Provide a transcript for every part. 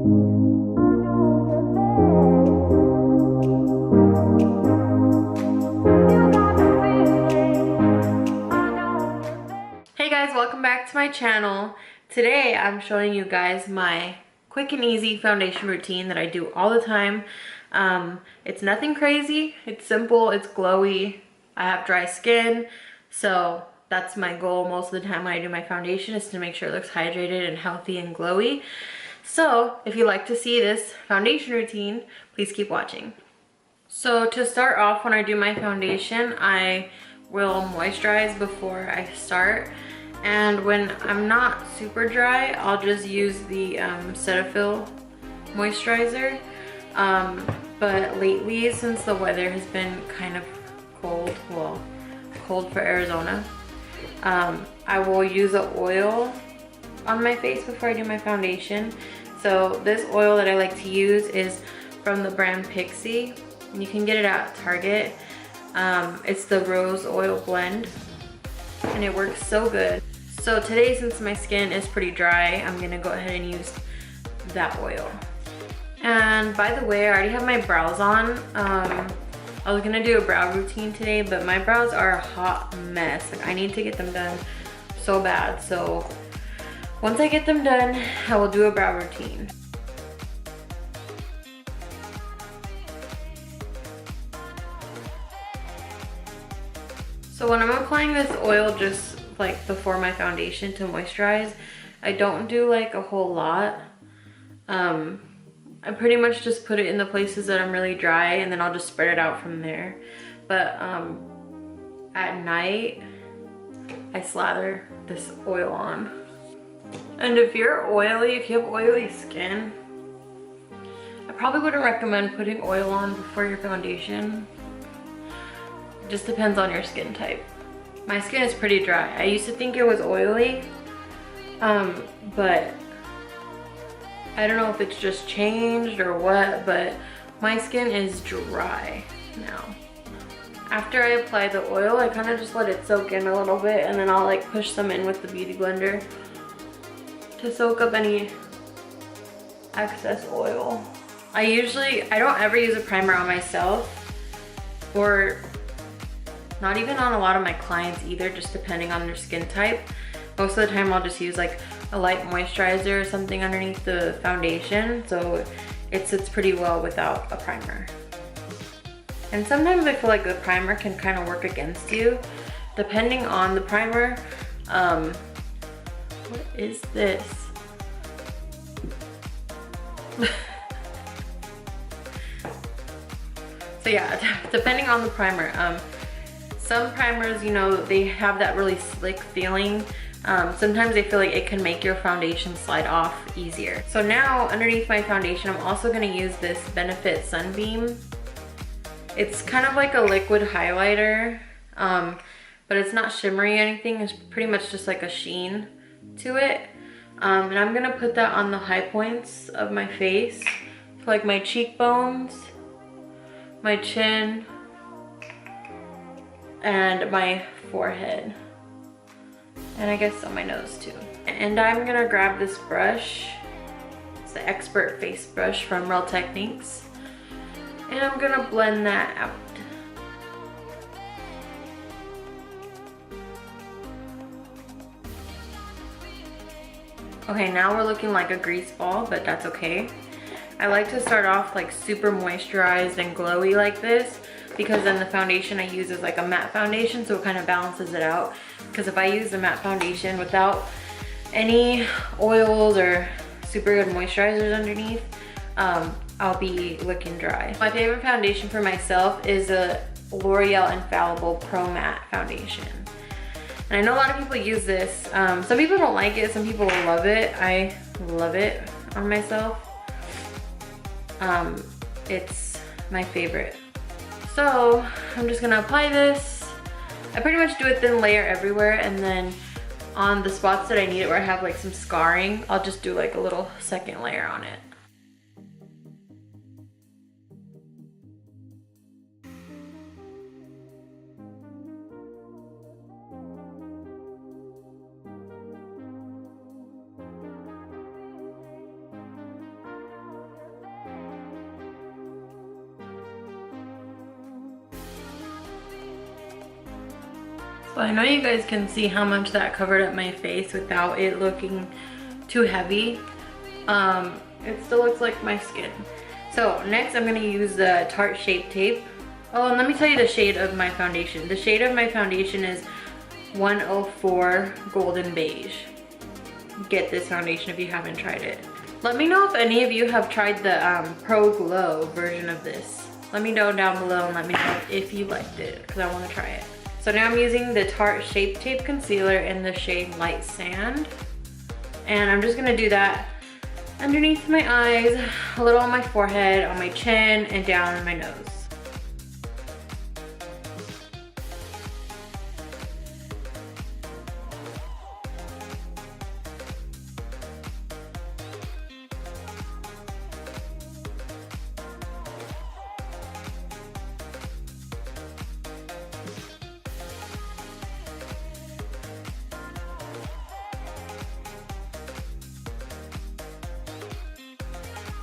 Hey guys, welcome back to my channel. Today I'm showing you guys my quick and easy foundation routine that I do all the time. It's nothing crazy, it's simple, it's glowy. I have dry skin, so that's my goal most of the time when I do my foundation, is to make sure it looks hydrated and healthy and glowy. So if you like to see this foundation routine, please keep watching. So to start off, when I do my foundation, I will moisturize before I start. And when I'm not super dry, I'll just use the Cetaphil moisturizer. But lately, since the weather has been kind of cold, well, cold for Arizona, I will use an oil on my face before I do my foundation. So this oil that I like to use is from the brand Pixie. You can get it at Target. It's the rose oil blend and it works so good. So today, since my skin is pretty dry, I'm gonna go ahead and use that oil. And by the way, I already have my brows on. I was gonna do a brow routine today, but my brows are a hot mess. Like, I need to get them done so bad. So once I get them done, I will do a brow routine. So when I'm applying this oil, just like before my foundation to moisturize, I don't do like a whole lot. I pretty much just put it in the places that I'm really dry, and then I'll just spread it out from there. But at night, I slather this oil on. And if you're oily, if you have oily skin, I probably wouldn't recommend putting oil on before your foundation. It just depends on your skin type. My skin is pretty dry. I used to think it was oily, but I don't know if it's just changed or what, but my skin is dry now. After I apply the oil, I kind of just let it soak in a little bit, and then I'll like push some in with the beauty blender to soak up any excess oil. I don't ever use a primer on myself, or not even on a lot of my clients either, just depending on their skin type. Most of the time I'll just use like a light moisturizer or something underneath the foundation, so it sits pretty well without a primer. And sometimes I feel like the primer can kind of work against you, depending on the primer. What is this? So yeah, depending on the primer. Some primers, you know, they have that really slick feeling. Sometimes I feel like it can make your foundation slide off easier. So now underneath my foundation, I'm also gonna use this Benefit Sunbeam. It's kind of like a liquid highlighter, but it's not shimmery or anything. It's pretty much just like a sheen to it. And I'm gonna put that on the high points of my face, so like my cheekbones, my chin, and my forehead. And I guess on my nose too. And I'm gonna grab this brush. It's the Expert Face Brush from Real Techniques. And I'm gonna blend that out. Okay, now we're looking like a grease ball, but that's okay. I like to start off like super moisturized and glowy like this, because then the foundation I use is like a matte foundation, so it kind of balances it out. Because if I use the matte foundation without any oils or super good moisturizers underneath, I'll be looking dry. My favorite foundation for myself is a L'Oreal Infallible Pro Matte Foundation. And I know a lot of people use this. Some people don't like it, some people love it. I love it on myself. It's my favorite. So I'm just gonna apply this. I pretty much do a thin layer everywhere, and then on the spots that I need it, where I have like some scarring, I'll just do like a little second layer on it. But I know you guys can see how much that covered up my face without it looking too heavy. It still looks like my skin. So next I'm gonna use the Tarte Shape Tape. Oh, and let me tell you the shade of my foundation. The shade of my foundation is 104 Golden Beige. Get this foundation if you haven't tried it. Let me know if any of you have tried the Pro Glow version of this. Let me know down below and let me know if you liked it, because I want to try it. So now I'm using the Tarte Shape Tape Concealer in the shade Light Sand. And I'm just gonna do that underneath my eyes, a little on my forehead, on my chin, and down my nose.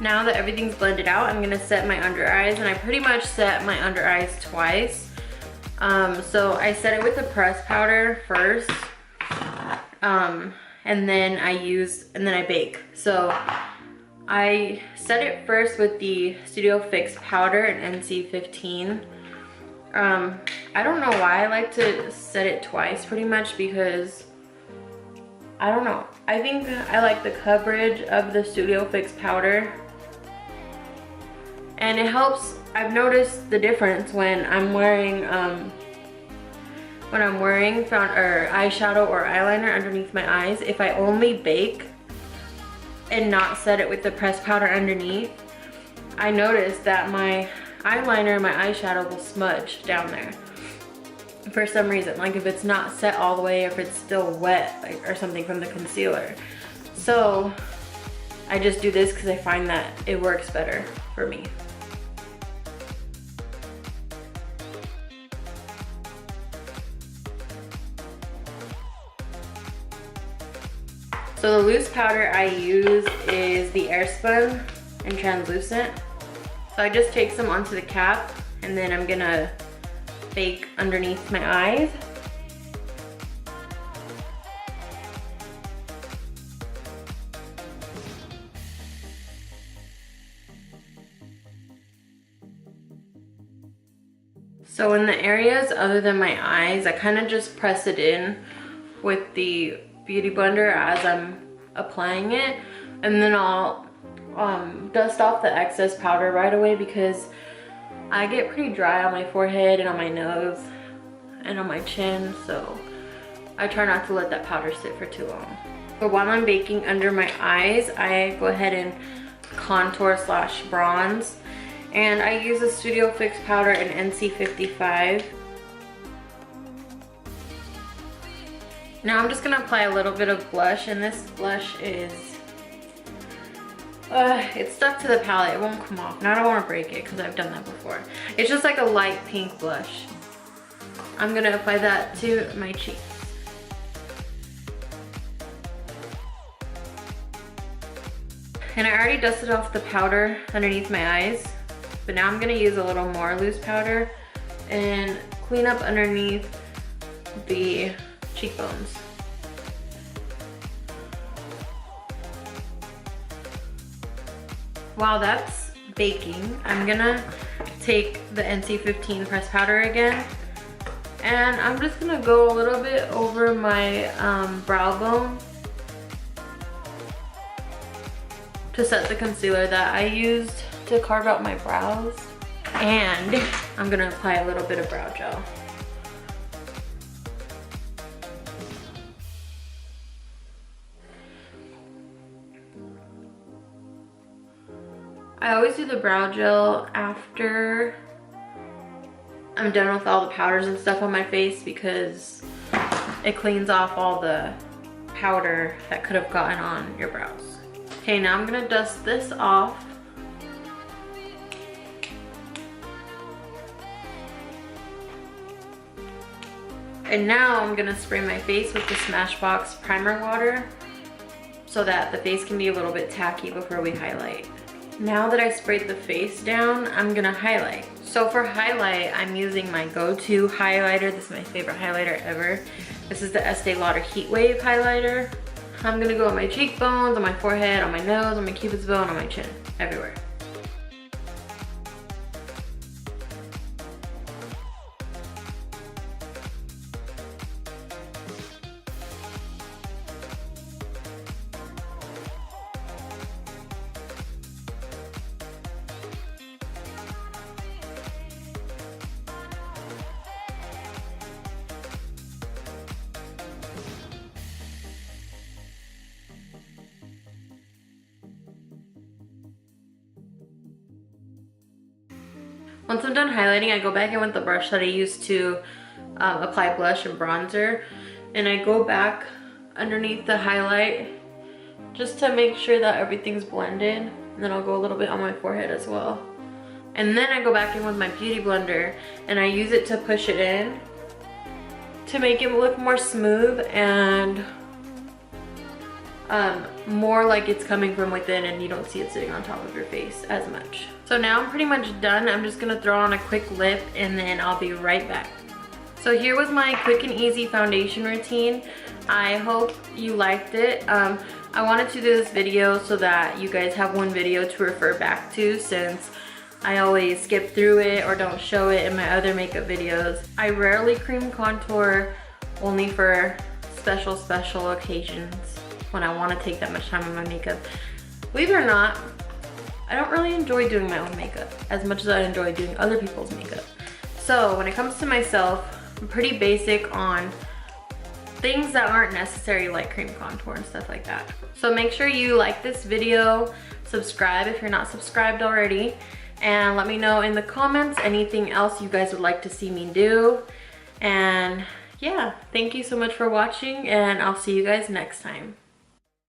Now that everything's blended out, I'm gonna set my under eyes, and I pretty much set my under eyes twice. So I set it with the pressed powder first, and then I bake. So I set it first with the Studio Fix powder in NC15. I don't know why I like to set it twice pretty much, because I don't know. I think I like the coverage of the Studio Fix powder. And it helps. I've noticed the difference when I'm wearing eyeshadow or eyeliner underneath my eyes. If I only bake and not set it with the pressed powder underneath, I notice that my eyeliner and my eyeshadow will smudge down there for some reason, like if it's not set all the way, or if it's still wet, like, or something from the concealer. So I just do this because I find that it works better for me. So the loose powder I use is the Airspun in Translucent. So I just take some onto the cap, and then I'm gonna bake underneath my eyes. So in the areas other than my eyes, I kind of just press it in with the Beauty Blender as I'm applying it, and then I'll dust off the excess powder right away, because I get pretty dry on my forehead and on my nose and on my chin, so I try not to let that powder sit for too long. But while I'm baking under my eyes, I go ahead and contour / bronze, and I use a Studio Fix powder in NC55. Now I'm just gonna apply a little bit of blush, and this blush is, it's stuck to the palette, it won't come off. Now I don't wanna break it because I've done that before. It's just like a light pink blush. I'm gonna apply that to my cheeks. And I already dusted off the powder underneath my eyes, but now I'm gonna use a little more loose powder and clean up underneath the cheekbones. While that's baking, I'm gonna take the NC15 pressed powder again, and I'm just gonna go a little bit over my brow bone to set the concealer that I used to carve out my brows, and I'm gonna apply a little bit of brow gel. I always do the brow gel after I'm done with all the powders and stuff on my face, because it cleans off all the powder that could have gotten on your brows. Okay, now I'm gonna dust this off. And now I'm gonna spray my face with the Smashbox primer water so that the face can be a little bit tacky before we highlight. Now that I sprayed the face down, I'm gonna highlight. So for highlight, I'm using my go-to highlighter. This is my favorite highlighter ever. This is the Estee Lauder Heat Wave highlighter. I'm gonna go on my cheekbones, on my forehead, on my nose, on my cupid's bow, and on my chin, everywhere. Once I'm done highlighting, I go back in with the brush that I used to apply blush and bronzer, and I go back underneath the highlight just to make sure that everything's blended, and then I'll go a little bit on my forehead as well. And then I go back in with my beauty blender and I use it to push it in to make it look more smooth and more like it's coming from within and you don't see it sitting on top of your face as much. So now I'm pretty much done. I'm just gonna throw on a quick lip and then I'll be right back. So here was my quick and easy foundation routine. I hope you liked it. I wanted to do this video so that you guys have one video to refer back to, since I always skip through it or don't show it in my other makeup videos. I rarely cream contour, only for special occasions when I want to take that much time on my makeup. Believe it or not, I don't really enjoy doing my own makeup as much as I enjoy doing other people's makeup. So when it comes to myself, I'm pretty basic on things that aren't necessary, like cream contour and stuff like that. So make sure you like this video, subscribe if you're not subscribed already, and let me know in the comments anything else you guys would like to see me do. And yeah, thank you so much for watching, and I'll see you guys next time.